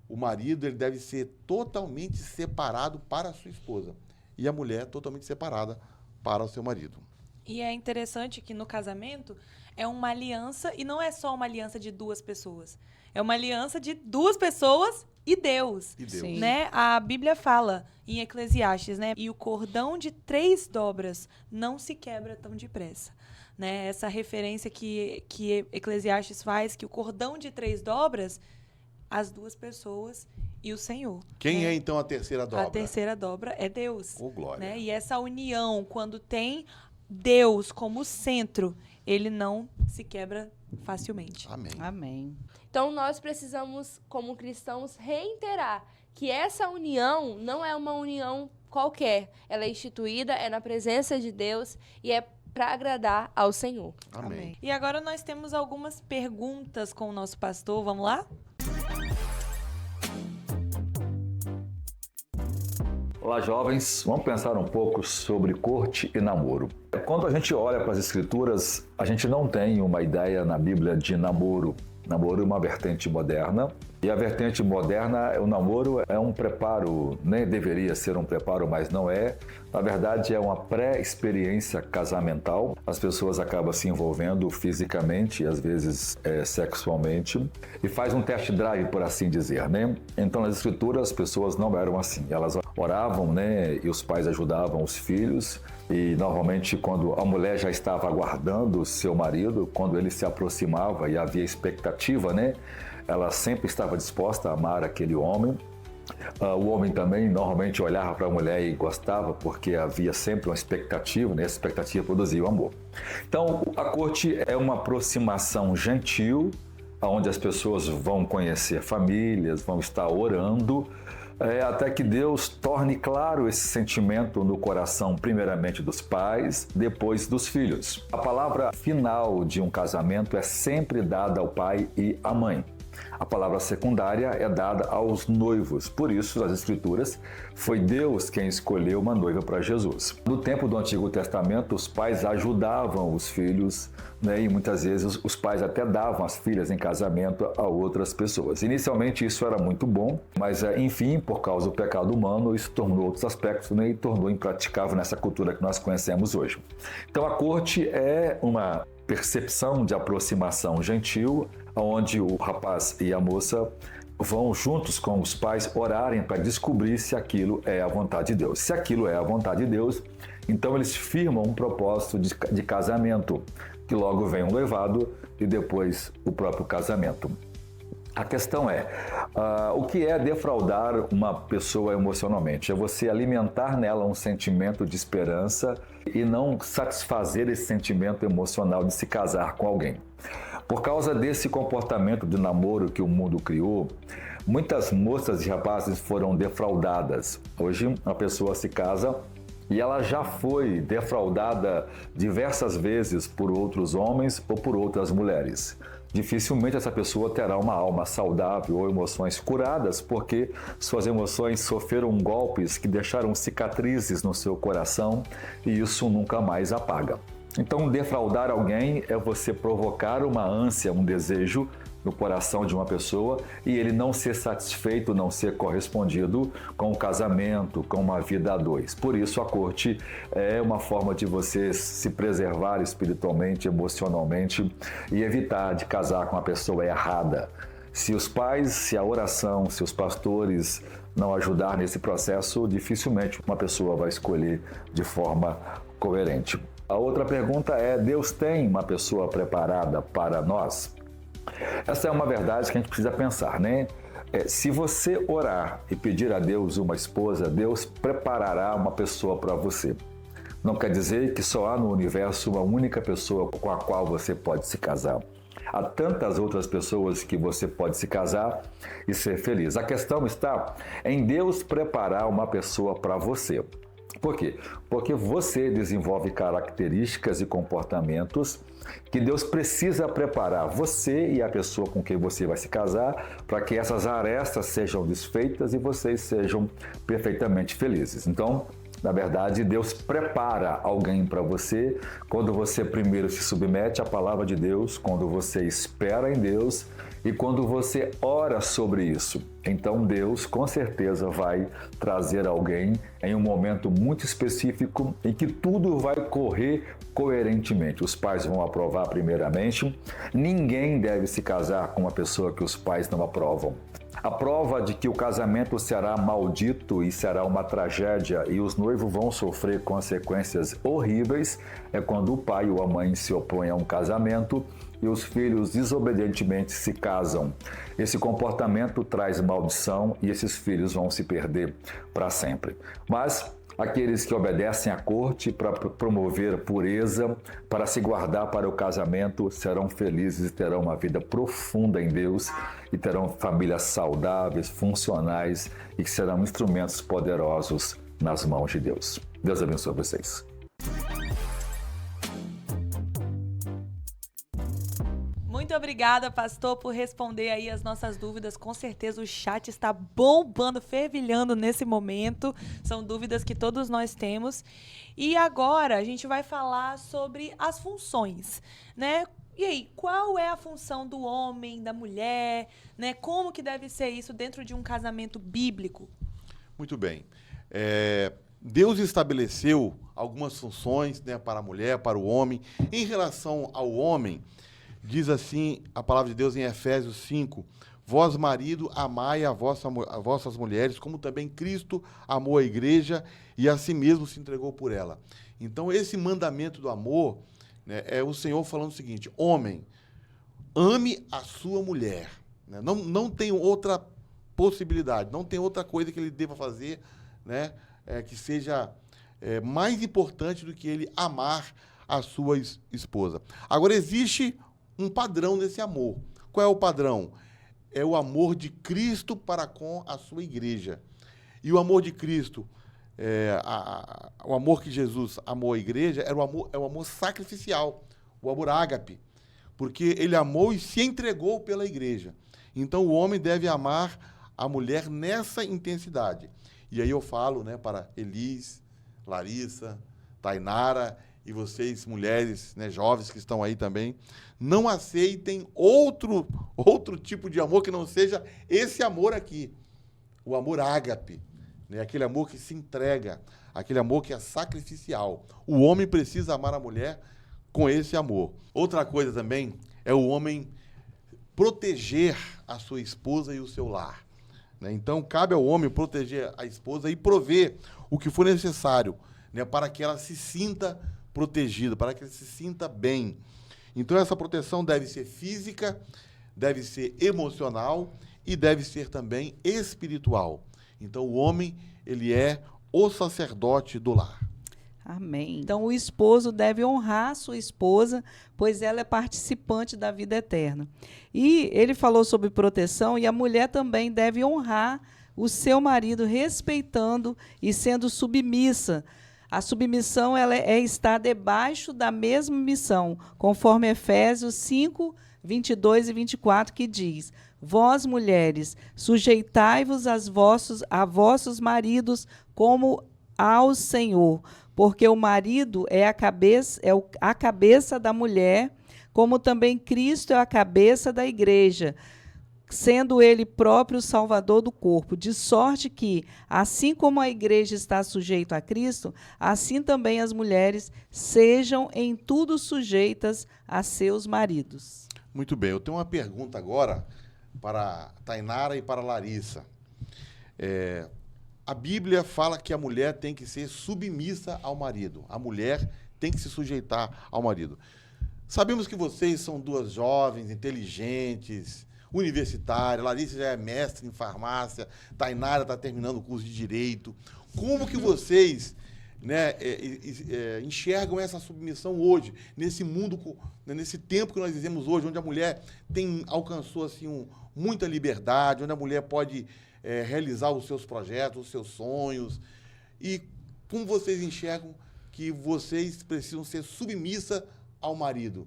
o marido ele deve ser totalmente separado para a sua esposa e a mulher totalmente separada para o seu marido. E é interessante que no casamento é uma aliança, e não é só uma aliança de duas pessoas. É uma aliança de duas pessoas e Deus. Né? A Bíblia fala em Eclesiastes, né? E o cordão de 3 dobras não se quebra tão depressa. Né? Essa referência que Eclesiastes faz, que o cordão de 3 dobras, as duas pessoas e o Senhor. Quem é então a terceira dobra? A terceira dobra é Deus. Oh, glória. Né? E essa união, quando tem Deus como centro, ele não se quebra facilmente. Amém. Amém. Então, nós precisamos, como cristãos, reiterar que essa união não é uma união qualquer. Ela é instituída, é na presença de Deus e é para agradar ao Senhor. Amém. E agora nós temos algumas perguntas com o nosso pastor. Vamos lá? Olá, jovens. Vamos pensar um pouco sobre corte e namoro. Quando a gente olha para as Escrituras, a gente não tem uma ideia na Bíblia de namoro. Namoro é uma vertente moderna. E a vertente moderna, o namoro é um preparo, nem deveria ser um preparo, mas não é. Na verdade, é uma pré-experiência casamental. As pessoas acabam se envolvendo fisicamente, às vezes sexualmente, e faz um test drive, por assim dizer, né? Então, nas Escrituras, as pessoas não eram assim. Elas oravam, né? E os pais ajudavam os filhos. E, normalmente, quando a mulher já estava aguardando o seu marido, quando ele se aproximava e havia expectativa, né? Ela sempre estava disposta a amar aquele homem. O homem também normalmente olhava para a mulher e gostava, porque havia sempre uma expectativa, né? Essa expectativa produzia o amor. Então, a corte é uma aproximação gentil, onde as pessoas vão conhecer famílias, vão estar orando, até que Deus torne claro esse sentimento no coração, primeiramente dos pais, depois dos filhos. A palavra final de um casamento é sempre dada ao pai e à mãe. A palavra secundária é dada aos noivos. Por isso, nas Escrituras, foi Deus quem escolheu uma noiva para Jesus. No tempo do Antigo Testamento, os pais ajudavam os filhos, né? E muitas vezes os pais até davam as filhas em casamento a outras pessoas. Inicialmente isso era muito bom, mas enfim, por causa do pecado humano, isso tornou outros aspectos, né? E tornou impraticável nessa cultura que nós conhecemos hoje. Então a corte é uma percepção de aproximação gentil, onde o rapaz e a moça vão juntos com os pais orarem para descobrir se aquilo é a vontade de Deus. Se aquilo é a vontade de Deus, então eles firmam um propósito de casamento, que logo vem um noivado e depois o próprio casamento. A questão é, o que é defraudar uma pessoa emocionalmente? É você alimentar nela um sentimento de esperança e não satisfazer esse sentimento emocional de se casar com alguém. Por causa desse comportamento de namoro que o mundo criou, muitas moças e rapazes foram defraudadas. Hoje, a pessoa se casa e ela já foi defraudada diversas vezes por outros homens ou por outras mulheres. Dificilmente essa pessoa terá uma alma saudável ou emoções curadas, porque suas emoções sofreram golpes que deixaram cicatrizes no seu coração e isso nunca mais apaga. Então, defraudar alguém é você provocar uma ânsia, um desejo no coração de uma pessoa e ele não ser satisfeito, não ser correspondido com o casamento, com uma vida a dois. Por isso, a corte é uma forma de você se preservar espiritualmente, emocionalmente e evitar de casar com a pessoa errada. Se os pais, se a oração, se os pastores não ajudar nesse processo, dificilmente uma pessoa vai escolher de forma coerente. A outra pergunta é, Deus tem uma pessoa preparada para nós? Essa é uma verdade que a gente precisa pensar, né? Se você orar e pedir a Deus uma esposa, Deus preparará uma pessoa para você. Não quer dizer que só há no universo uma única pessoa com a qual você pode se casar. Há tantas outras pessoas que você pode se casar e ser feliz. A questão está em Deus preparar uma pessoa para você. Por quê? Porque você desenvolve características e comportamentos que Deus precisa preparar você e a pessoa com quem você vai se casar para que essas arestas sejam desfeitas e vocês sejam perfeitamente felizes. Então, na verdade, Deus prepara alguém para você quando você primeiro se submete à palavra de Deus, quando você espera em Deus e quando você ora sobre isso. Então Deus com certeza vai trazer alguém em um momento muito específico em que tudo vai correr coerentemente. Os pais vão aprovar primeiramente. Ninguém deve se casar com uma pessoa que os pais não aprovam. A prova de que o casamento será maldito e será uma tragédia e os noivos vão sofrer consequências horríveis é quando o pai ou a mãe se opõem a um casamento e os filhos desobedientemente se casam. Esse comportamento traz maldição e esses filhos vão se perder para sempre. Mas aqueles que obedecem à corte para promover pureza, para se guardar para o casamento, serão felizes e terão uma vida profunda em Deus e terão famílias saudáveis, funcionais e que serão instrumentos poderosos nas mãos de Deus. Deus abençoe vocês. Muito obrigada, pastor, por responder aí as nossas dúvidas. Com certeza o chat está bombando, fervilhando nesse momento. São dúvidas que todos nós temos. E agora a gente vai falar sobre as funções, né? E aí, qual é a função do homem, da mulher, né? Como que deve ser isso dentro de um casamento bíblico? Muito bem. Deus estabeleceu algumas funções, né, para a mulher, para o homem. Em relação ao homem, diz assim a palavra de Deus em Efésios 5, vós, marido, amai as vossas mulheres, como também Cristo amou a igreja e a si mesmo se entregou por ela. Então, esse mandamento do amor, né, é o Senhor falando o seguinte, homem, ame a sua mulher. Né? Não tem outra possibilidade, não tem outra coisa que ele deva fazer, né, que seja mais importante do que ele amar a sua esposa. Agora, existe um padrão nesse amor. Qual é o padrão? É o amor de Cristo para com a sua igreja. E o amor de Cristo, o amor que Jesus amou a igreja, é o amor sacrificial, o amor ágape, porque ele amou e se entregou pela igreja. Então, o homem deve amar a mulher nessa intensidade. E aí eu falo, né, para Elis, Larissa, Tainara e vocês, mulheres, né, jovens que estão aí também, não aceitem outro tipo de amor que não seja esse amor aqui, o amor ágape, né, aquele amor que se entrega, aquele amor que é sacrificial. O homem precisa amar a mulher com esse amor. Outra coisa também é o homem proteger a sua esposa e o seu lar, né? Então, cabe ao homem proteger a esposa e prover o que for necessário, né, para que ela se sinta protegida, para que ela se sinta bem. Então, essa proteção deve ser física, deve ser emocional e deve ser também espiritual. Então, o homem, ele é o sacerdote do lar. Amém. Então, o esposo deve honrar sua esposa, pois ela é participante da vida eterna. E ele falou sobre proteção, e a mulher também deve honrar o seu marido, respeitando e sendo submissa. A submissão ela é estar debaixo da mesma missão, conforme Efésios 5, 22 e 24, que diz: vós, mulheres, sujeitai-vos a vossos maridos como ao Senhor, porque o marido é a cabeça da mulher, como também Cristo é a cabeça da igreja, sendo ele próprio o salvador do corpo, de sorte que, assim como a igreja está sujeita a Cristo, assim também as mulheres sejam em tudo sujeitas a seus maridos. Muito bem, eu tenho uma pergunta agora para Tainara e para Larissa. A Bíblia fala que a mulher tem que ser submissa ao marido. A mulher tem que se sujeitar ao marido. Sabemos que vocês são duas jovens, inteligentes, universitárias. Larissa já é mestre em farmácia. Tainara está terminando o curso de Direito. Como que vocês, né, enxergam essa submissão hoje, nesse mundo, nesse tempo que nós vivemos hoje, onde a mulher alcançou assim, muita liberdade, onde a mulher pode realizar os seus projetos, os seus sonhos, e como vocês enxergam que vocês precisam ser submissa ao marido,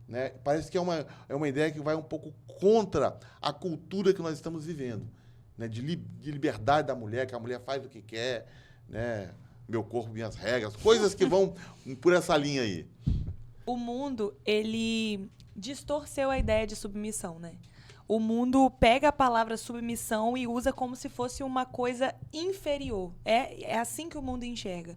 né? Parece que é uma ideia que vai um pouco contra a cultura que nós estamos vivendo, né? De liberdade da mulher, que a mulher faz o que quer, né? Meu corpo, minhas regras, coisas que vão por essa linha aí. O mundo, ele distorceu a ideia de submissão, né? O mundo pega a palavra submissão e usa como se fosse uma coisa inferior. É assim que o mundo enxerga.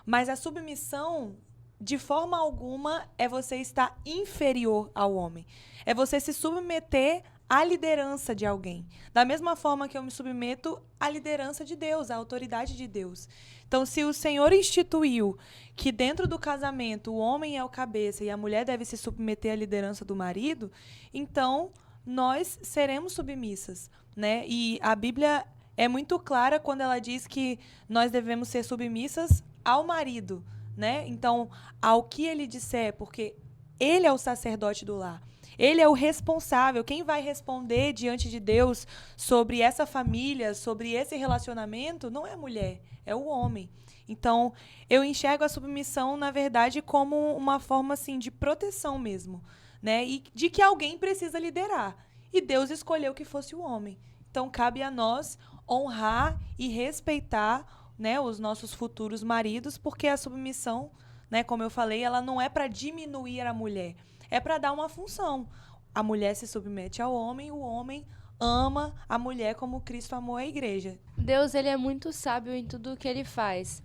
Mas a submissão, de forma alguma, é você estar inferior ao homem. É você se submeter à liderança de alguém. Da mesma forma que eu me submeto à liderança de Deus, à autoridade de Deus. Então, se o Senhor instituiu que dentro do casamento o homem é o cabeça e a mulher deve se submeter à liderança do marido, então nós seremos submissas, né? E a Bíblia é muito clara quando ela diz que nós devemos ser submissas ao marido, né? Então, ao que ele disser, porque ele é o sacerdote do lar. Ele é o responsável. Quem vai responder diante de Deus sobre essa família, sobre esse relacionamento, não é a mulher, é o homem. Então, eu enxergo a submissão, na verdade, como uma forma assim, de proteção mesmo, né? E de que alguém precisa liderar. E Deus escolheu que fosse o homem. Então, cabe a nós honrar e respeitar, né, os nossos futuros maridos, porque a submissão, né, como eu falei, ela não é para diminuir a mulher, é para dar uma função. A mulher se submete ao homem, o homem ama a mulher como Cristo amou a igreja. Deus, ele é muito sábio em tudo o que ele faz.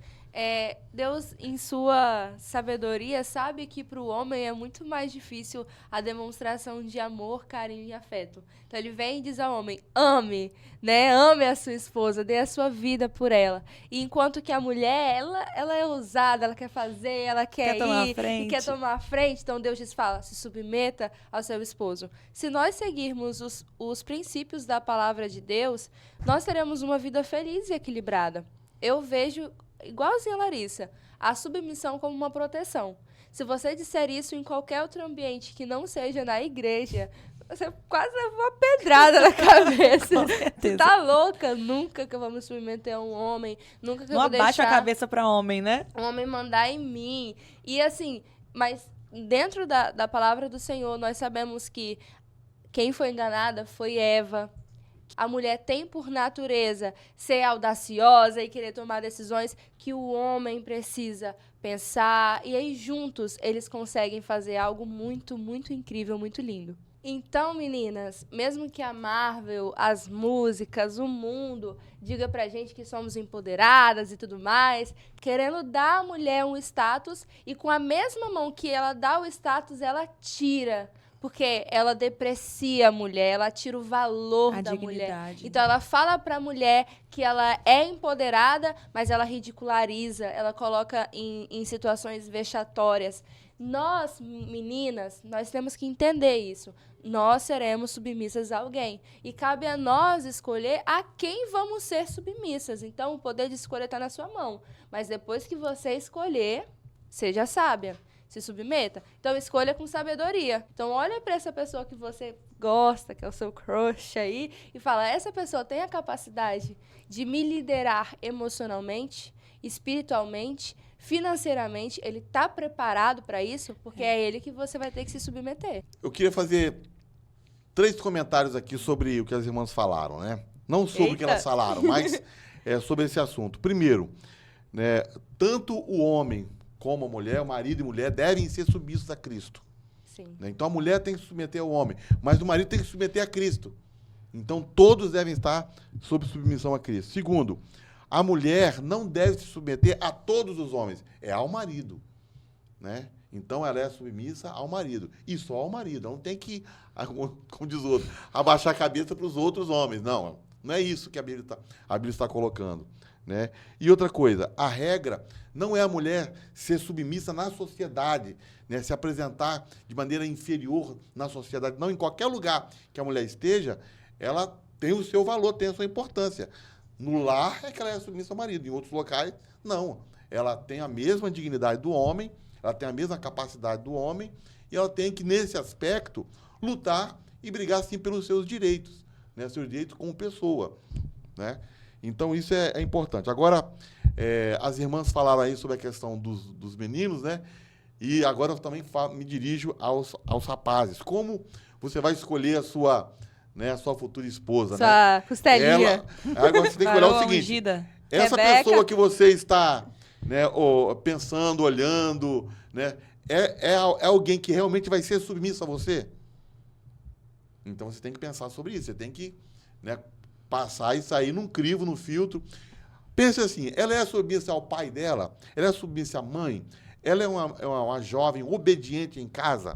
Deus, em sua sabedoria, sabe que para o homem é muito mais difícil a demonstração de amor, carinho e afeto. Então ele vem e diz ao homem, ame, né? Ame a sua esposa, dê a sua vida por ela. E enquanto que a mulher, ela é ousada, ela quer fazer, ela quer tomar ir, a frente. e quer tomar a frente. Então Deus diz, fala, se submeta ao seu esposo. Se nós seguirmos os princípios da palavra de Deus, nós teremos uma vida feliz e equilibrada. Eu vejo, igualzinho a Larissa, a submissão como uma proteção. Se você disser isso em qualquer outro ambiente que não seja na igreja, você quase levou uma pedrada na cabeça. Você tá louca? Nunca que eu vou me submeter a um homem, nunca que eu Não vou abaixa a deixar cabeça pra homem, né? um homem mandar em mim. E assim, mas dentro da palavra do Senhor, nós sabemos que quem foi enganada foi Eva. A mulher tem por natureza ser audaciosa e querer tomar decisões que o homem precisa pensar. E aí, juntos, eles conseguem fazer algo muito, muito incrível, muito lindo. Então, meninas, mesmo que a Marvel, as músicas, o mundo diga pra gente que somos empoderadas e tudo mais, querendo dar à mulher um status e com a mesma mão que ela dá o status, ela tira. Porque ela deprecia a mulher, ela tira o valor da mulher. Então, ela fala pra mulher que ela é empoderada, mas ela ridiculariza, ela coloca em situações vexatórias. Nós, meninas, nós temos que entender isso. Nós seremos submissas a alguém. E cabe a nós escolher a quem vamos ser submissas. Então, o poder de escolha está na sua mão. Mas depois que você escolher, seja sábia. Se submeta. Então, escolha com sabedoria. Então, olha para essa pessoa que você gosta, que é o seu crush aí, e fala, essa pessoa tem a capacidade de me liderar emocionalmente, espiritualmente, financeiramente, ele está preparado para isso, porque é ele que você vai ter que se submeter. Eu queria fazer 3 comentários aqui sobre o que as irmãs falaram, né? Não sobre o que elas falaram, mas sobre esse assunto. Primeiro, né, tanto o homem como a mulher, o marido e mulher, devem ser submissos a Cristo. Sim. Né? Então, a mulher tem que se submeter ao homem, mas o marido tem que se submeter a Cristo. Então, todos devem estar sob submissão a Cristo. Segundo, a mulher não deve se submeter a todos os homens, é ao marido. Né? Então, ela é submissa ao marido. E só ao marido. Não tem que, como diz o outro, abaixar a cabeça para os outros homens. Não, não é isso que a Bíblia está colocando. Né? E outra coisa, a regra não é a mulher ser submissa na sociedade, né? Se apresentar de maneira inferior na sociedade. Não, em qualquer lugar que a mulher esteja, ela tem o seu valor, tem a sua importância. No lar é que ela é submissa ao marido, em outros locais, não. Ela tem a mesma dignidade do homem, ela tem a mesma capacidade do homem, e ela tem que, nesse aspecto, lutar e brigar, sim, pelos seus direitos, né? Seus direitos como pessoa, né? Então, isso é importante. Agora, as irmãs falaram aí sobre a questão dos meninos, né? E agora eu também me dirijo aos rapazes. Como você vai escolher a sua futura esposa, sua costelinha. Agora você tem que olhar o seguinte. Ungida. Essa pessoa que você está, né, pensando, olhando, né, é alguém que realmente vai ser submissa a você? Então, você tem que pensar sobre isso. Você tem que, né, passar e sair num crivo, num filtro. Pense assim, ela é submissa ao pai dela, ela é submissa à mãe, ela é uma jovem obediente em casa,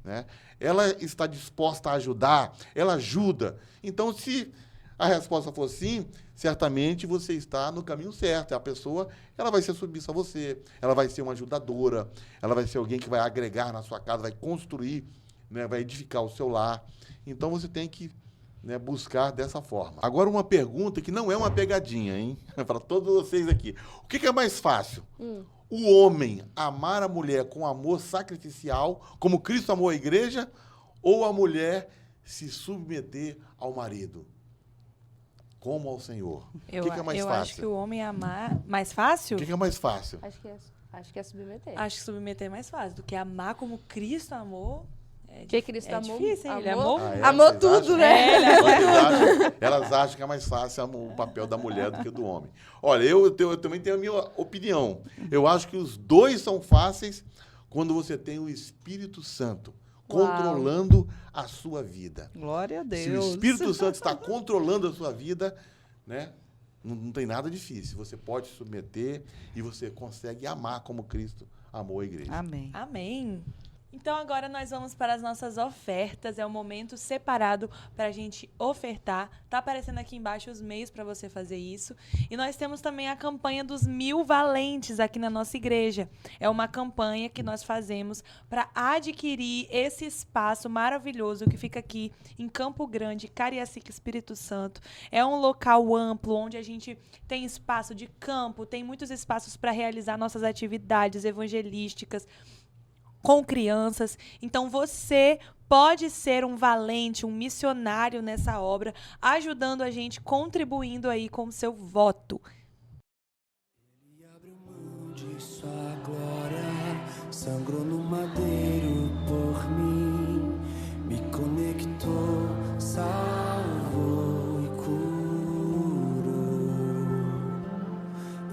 né? Ela está disposta a ajudar, ela ajuda. Então, se a resposta for sim, certamente você está no caminho certo. A pessoa, ela vai ser submissa a você, ela vai ser uma ajudadora, ela vai ser alguém que vai agregar na sua casa, vai construir, né, vai edificar o seu lar. Então, você tem que, né, buscar dessa forma. Agora, uma pergunta que não é uma pegadinha, hein? Para todos vocês aqui. O que é mais fácil? O homem amar a mulher com amor sacrificial, como Cristo amou a igreja, ou a mulher se submeter ao marido, como ao Senhor? O que é mais fácil? Eu acho que o homem amar... Mais fácil? O que é mais fácil? Acho que é submeter. Acho que submeter é mais fácil do que amar como Cristo amou. Que Cristo amou, difícil, hein? Ele amou tudo, né? Ele amou tudo. Elas acham que é mais fácil o papel da mulher do que do homem. Olha, eu também tenho a minha opinião. Eu acho que os dois são fáceis quando você tem o Espírito Santo controlando a sua vida. Glória a Deus. Se o Espírito Santo está controlando a sua vida, né, Não tem nada difícil. Você pode se submeter e você consegue amar como Cristo amou a igreja. Amém. Amém. Então agora nós vamos para as nossas ofertas. É um momento separado para a gente ofertar. Tá aparecendo aqui embaixo os meios para você fazer isso. E nós temos também a campanha dos 1000 valentes aqui na nossa igreja. É uma campanha que nós fazemos para adquirir esse espaço maravilhoso que fica aqui em Campo Grande, Cariacica, Espírito Santo. É um local amplo onde a gente tem espaço de campo, tem muitos espaços para realizar nossas atividades evangelísticas com crianças. Então você pode ser um valente, um missionário nessa obra, ajudando a gente, contribuindo aí com o seu voto. Ele abriu mão de sua glória, sangrou no madeiro por mim, me conectou, salvou e curou.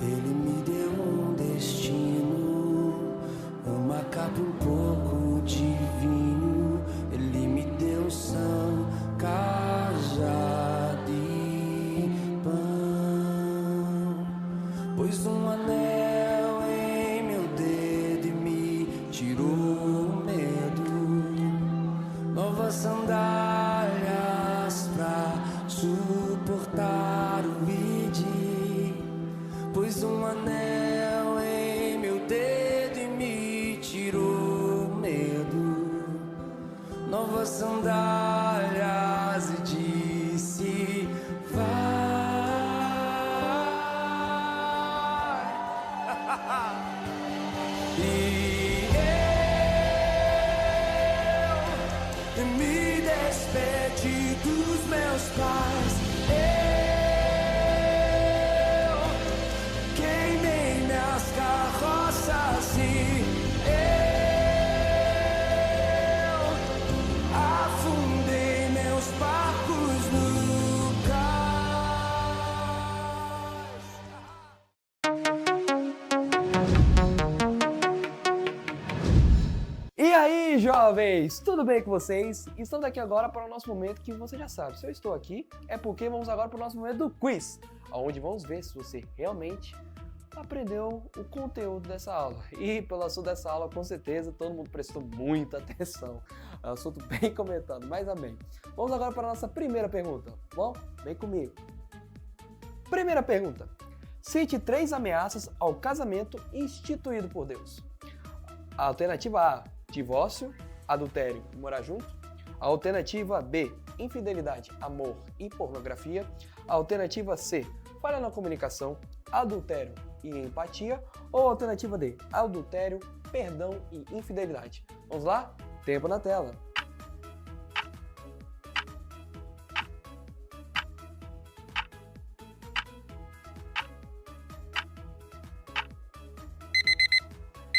Ele me deu um destino, uma capa, um pouco de vinho. Ele me deu são, cajado e pão. Pôs um anel em meu dedo e me tirou o medo. Novas sandálias pra suportar o ide. Pôs um anel em meu dedo e me tirou o medo. Novas sandálias e disse: vai. E eu me despedi dos meus pais. Eu queimei minhas carroças e eu afundei meus barcos no E aí, jovens, tudo bem com vocês? Estamos aqui agora para o nosso momento que você já sabe. Se eu estou aqui, é porque vamos agora para o nosso momento do quiz, onde vamos ver se você realmente aprendeu o conteúdo dessa aula. E pelo assunto dessa aula, com certeza, todo mundo prestou muita atenção. É um assunto bem comentado, mas amém. Vamos agora para a nossa primeira pergunta. Bom, vem comigo. Primeira pergunta. Cite 3 ameaças ao casamento instituído por Deus. A alternativa A, divórcio, adultério e morar junto. A alternativa B, infidelidade, amor e pornografia. A alternativa C, falha na comunicação, adultério e empatia. Ou a alternativa D, adultério, perdão e infidelidade. Vamos lá? Tempo na tela.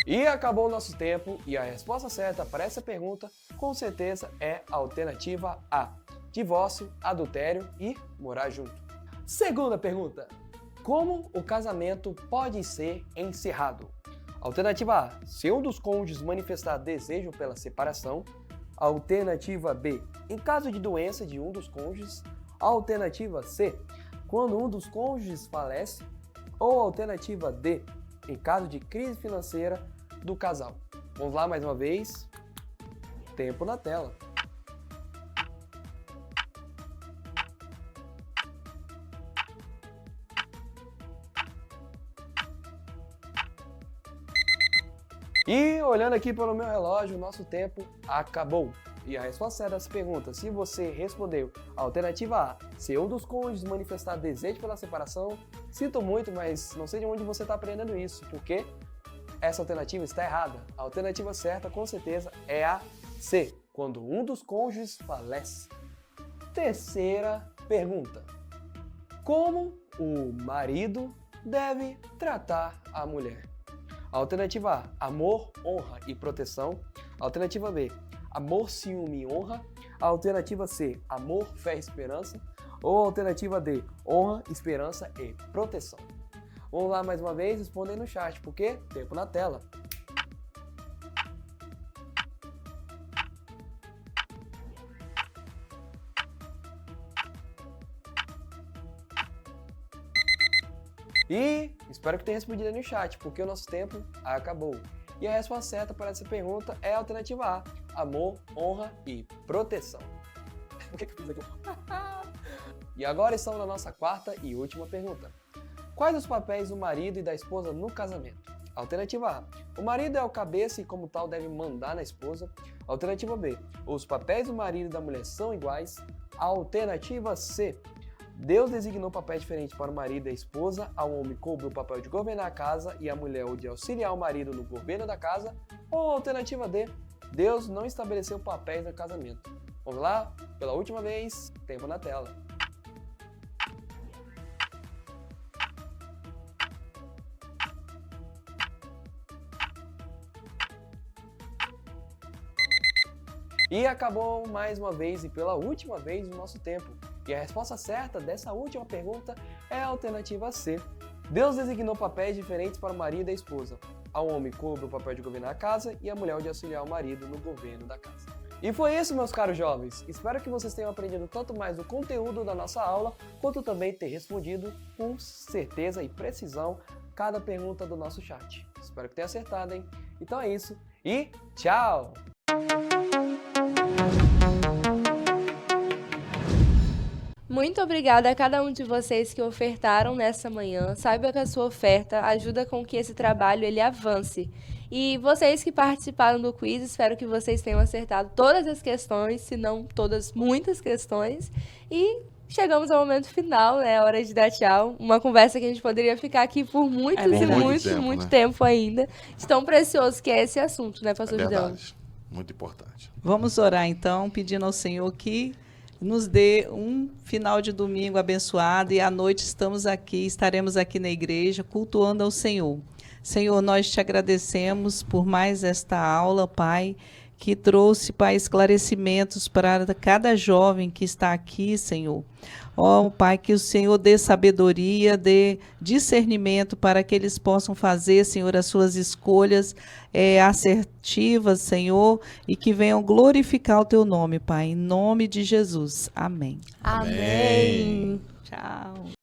E acabou o nosso tempo e a resposta certa para essa pergunta, com certeza, é a alternativa A. Divórcio, adultério e morar junto. Segunda pergunta. Como o casamento pode ser encerrado? Alternativa A. Se um dos cônjuges manifestar desejo pela separação. Alternativa B. Em caso de doença de um dos cônjuges. Alternativa C. Quando um dos cônjuges falece. Ou alternativa D. Em caso de crise financeira do casal. Vamos lá mais uma vez. Tempo na tela. E olhando aqui pelo meu relógio, o nosso tempo acabou. E a resposta certa dessa pergunta, se você respondeu a alternativa A, se um dos cônjuges manifestar desejo pela separação, sinto muito, mas não sei de onde você está aprendendo isso, porque essa alternativa está errada. A alternativa certa, com certeza, é a C, quando um dos cônjuges falece. Terceira pergunta. Como o marido deve tratar a mulher? Alternativa A, amor, honra e proteção. Alternativa B, amor, ciúme e honra. Alternativa C, amor, fé e esperança. Ou alternativa D, honra, esperança e proteção. Vamos lá mais uma vez, respondem no chat, porque tempo na tela. E espero que tenha respondido aí no chat, porque o nosso tempo acabou. E a resposta certa para essa pergunta é a alternativa A: amor, honra e proteção. O que eu fiz aqui? E agora estamos na nossa quarta e última pergunta. Quais os papéis do marido e da esposa no casamento? Alternativa A: o marido é o cabeça e como tal deve mandar na esposa. Alternativa B: os papéis do marido e da mulher são iguais. Alternativa C: Deus designou papéis diferentes para o marido e a esposa. Ao homem coube o papel de governar a casa e a mulher o de auxiliar o marido no governo da casa. Ou alternativa D: Deus não estabeleceu papéis no casamento. Vamos lá? Pela última vez, tempo na tela. E acabou mais uma vez e pela última vez o nosso tempo. E a resposta certa dessa última pergunta é a alternativa C. Deus designou papéis diferentes para o marido e a esposa. Ao homem coube o papel de governar a casa e a mulher o de auxiliar o marido no governo da casa. E foi isso, meus caros jovens. Espero que vocês tenham aprendido tanto mais do conteúdo da nossa aula, quanto também ter respondido com certeza e precisão cada pergunta do nosso chat. Espero que tenha acertado, hein? Então é isso e tchau! Muito obrigada a cada um de vocês que ofertaram nessa manhã. Saiba que a sua oferta ajuda com que esse trabalho ele avance. E vocês que participaram do quiz, espero que vocês tenham acertado todas as questões, se não todas, muitas questões. E chegamos ao momento final, né? Hora de dar tchau. Uma conversa que a gente poderia ficar aqui por muitos muito tempo ainda. De tão precioso que é esse assunto, né, pastor Gideão? Verdade. Muito importante. Vamos orar então, pedindo ao Senhor que nos dê um final de domingo abençoado e à noite estaremos aqui na igreja cultuando ao Senhor. Senhor, nós te agradecemos por mais esta aula, Pai, que trouxe, Pai, esclarecimentos para cada jovem que está aqui, Senhor. Ó, Pai, que o Senhor dê sabedoria, dê discernimento para que eles possam fazer, Senhor, as suas escolhas assertivas, Senhor, e que venham glorificar o Teu nome, Pai, em nome de Jesus. Amém. Amém. Tchau.